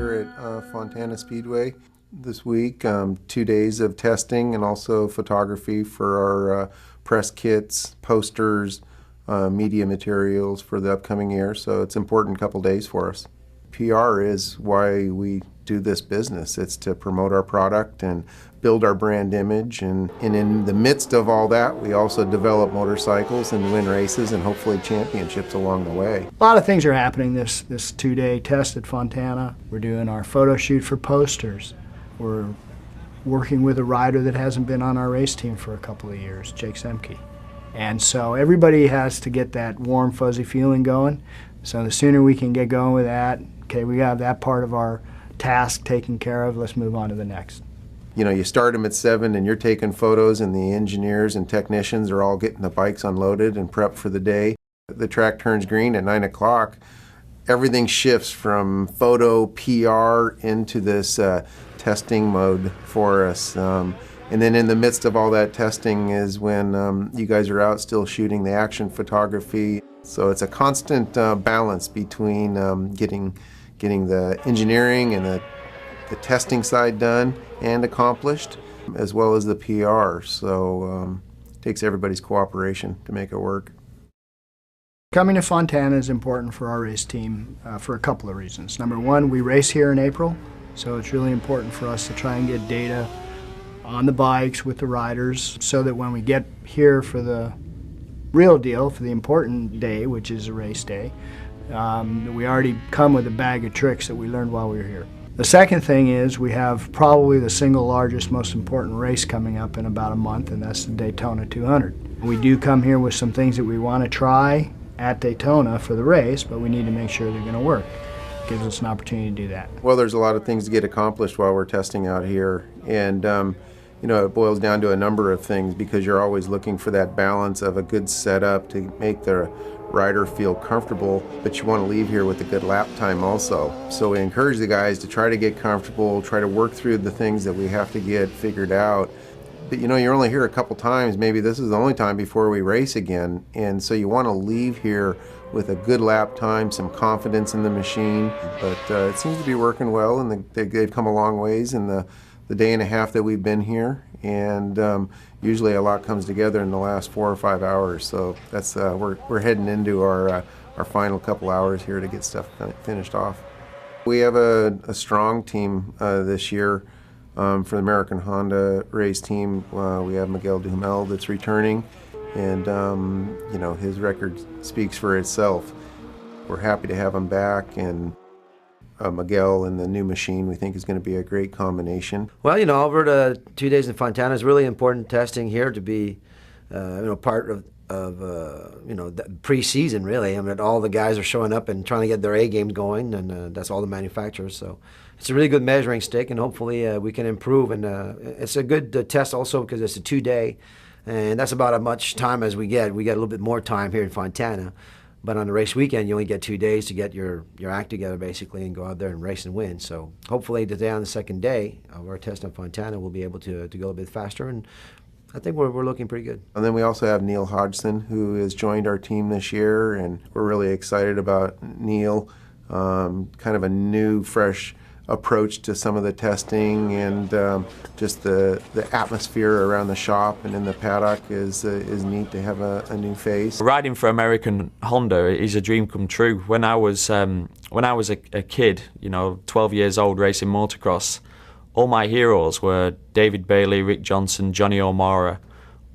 here at Fontana Speedway this week. 2 days of testing and also photography for our press kits, posters, media materials for the upcoming year. So it's an important couple days for us. PR is why we do this business. It's to promote our product and build our brand image, and in the midst of all that, we also develop motorcycles and win races and hopefully championships along the way. A lot of things are happening this 2-day test at Fontana. We're doing our photo shoot for posters. We're working with a rider that hasn't been on our race team for a couple of years, Jake Semke. And so everybody has to get that warm, fuzzy feeling going. So the sooner we can get going with that, okay, we have that part of our task taken care of, let's move on to the next. You know, you start them at 7 and you're taking photos, and the engineers and technicians are all getting the bikes unloaded and prepped for the day. The track turns green at 9 o'clock. Everything shifts from photo PR into this testing mode for us. And then in the midst of all that testing is when you guys are out still shooting the action photography. So it's a constant balance between getting the engineering and the testing side done and accomplished, as well as the PR. So it takes everybody's cooperation to make it work. Coming to Fontana is important for our race team for a couple of reasons. Number one, we race here in April, so it's really important for us to try and get data on the bikes with the riders so that when we get here for the real deal, for the important day, which is a race day, we already come with a bag of tricks that we learned while we were here. The second thing is we have probably the single largest, most important race coming up in about a month, and that's the Daytona 200. We do come here with some things that we want to try at Daytona for the race, but we need to make sure they're going to work. It gives us an opportunity to do that. Well, there's a lot of things to get accomplished while we're testing out here, and you know, it boils down to a number of things, because you're always looking for that balance of a good setup to make the rider feel comfortable, but you want to leave here with a good lap time also. So we encourage the guys to try to get comfortable, try to work through the things that we have to get figured out. But you know, you're only here a couple times, maybe this is the only time before we race again, and so you want to leave here with a good lap time, some confidence in the machine. But it seems to be working well, and they've come a long ways in the day and a half that we've been here, and usually a lot comes together in the last 4 or 5 hours. So that's we're heading into our final couple hours here to get stuff finished off. We have a strong team this year for the American Honda race team. We have Miguel Duhamel that's returning, and you know, his record speaks for itself. We're happy to have him back, and Miguel and the new machine we think is going to be a great combination. Well, you know, over the 2 days in Fontana is really important testing here to be, you know, part of you know, the pre-season really. I mean, all the guys are showing up and trying to get their A games going, and that's all the manufacturers. So it's a really good measuring stick, and hopefully we can improve. And it's a good test also because it's a 2-day, and that's about as much time as we get. We get a little bit more time here in Fontana. But on the race weekend, you only get 2 days to get your act together, basically, and go out there and race and win. So hopefully today on the second day of our test in Fontana, we'll be able to go a little bit faster, and I think we're looking pretty good. And then we also have Neil Hodgson, who has joined our team this year, and we're really excited about Neil. Kind of a new, fresh approach to some of the testing, and just the atmosphere around the shop and in the paddock is neat to have a new face. Riding for American Honda is a dream come true. When I was a kid, you know, 12 years old, racing motocross, all my heroes were David Bailey, Rick Johnson, Johnny O'Mara,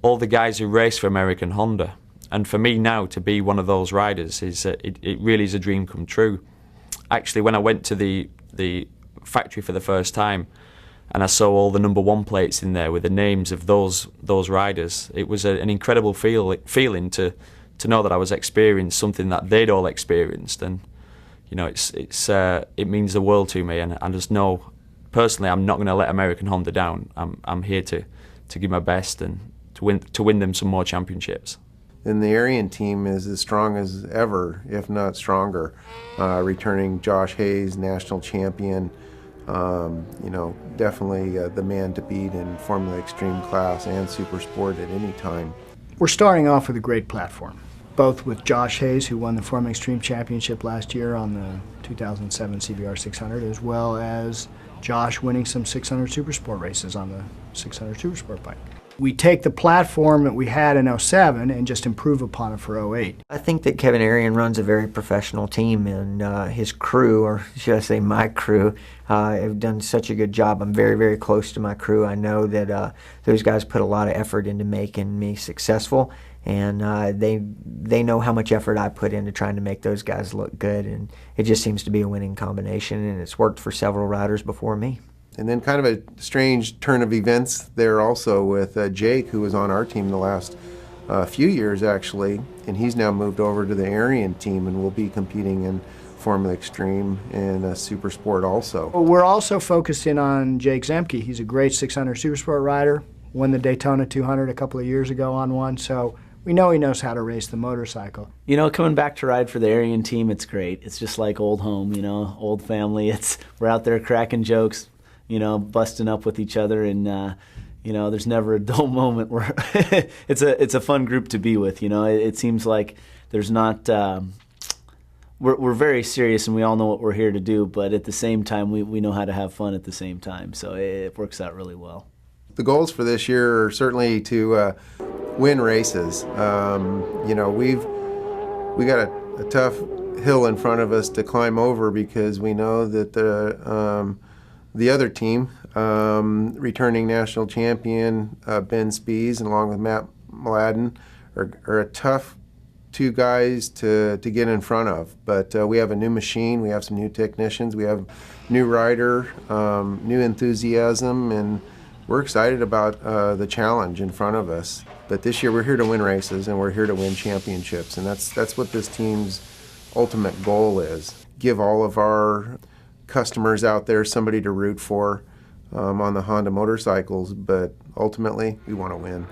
all the guys who raced for American Honda. And for me now to be one of those riders it really is a dream come true. Actually, when I went to the factory for the first time and I saw all the #1 plates in there with the names of those riders, it was an incredible feeling to know that I was experiencing something that they'd all experienced. And you know, it means the world to me, and I just know personally I'm not going to let American Honda down. I'm here to give my best and to win them some more championships. And the Erion team is as strong as ever, if not stronger. Returning Josh Hayes, national champion, you know, definitely the man to beat in Formula Extreme class and Super Sport at any time. We're starting off with a great platform. both with Josh Hayes, who won the Formula Extreme Championship last year on the 2007 CBR 600, as well as Josh winning some 600 Supersport races on the 600 Supersport bike. We take the platform that we had in '07 and just improve upon it for '08. I think that Kevin Erion runs a very professional team, and his crew, or should I say my crew, have done such a good job. I'm very, very close to my crew. I know that those guys put a lot of effort into making me successful, and they know how much effort I put into trying to make those guys look good, and it just seems to be a winning combination, and it's worked for several riders before me. And then kind of a strange turn of events there also with Jake, who was on our team the last few years actually, and he's now moved over to the Erion team and will be competing in Formula Extreme and Super Sport also. Well, we're also focused in on Jake Zemke. He's a great 600 Supersport rider, won the Daytona 200 a couple of years ago on one, so we know he knows how to race the motorcycle. You know, coming back to ride for the Erion team, it's great. It's just like old home, you know, old family. We're out there cracking jokes, you know, busting up with each other, and you know, there's never a dull moment. Where it's a fun group to be with. You know, it seems like there's not. We're very serious, and we all know what we're here to do. But at the same time, we know how to have fun at the same time. So it works out really well. The goals for this year are certainly to win races. You know, we got a tough hill in front of us to climb over because we know that the other team, returning national champion Ben Spies, and along with Matt Mladen, are a tough two guys to get in front of. But we have a new machine, we have some new technicians, we have new rider, new enthusiasm, and we're excited about the challenge in front of us. But this year we're here to win races and we're here to win championships, and that's what this team's ultimate goal is. Give all of our customers out there somebody to root for on the Honda motorcycles, but ultimately we want to win.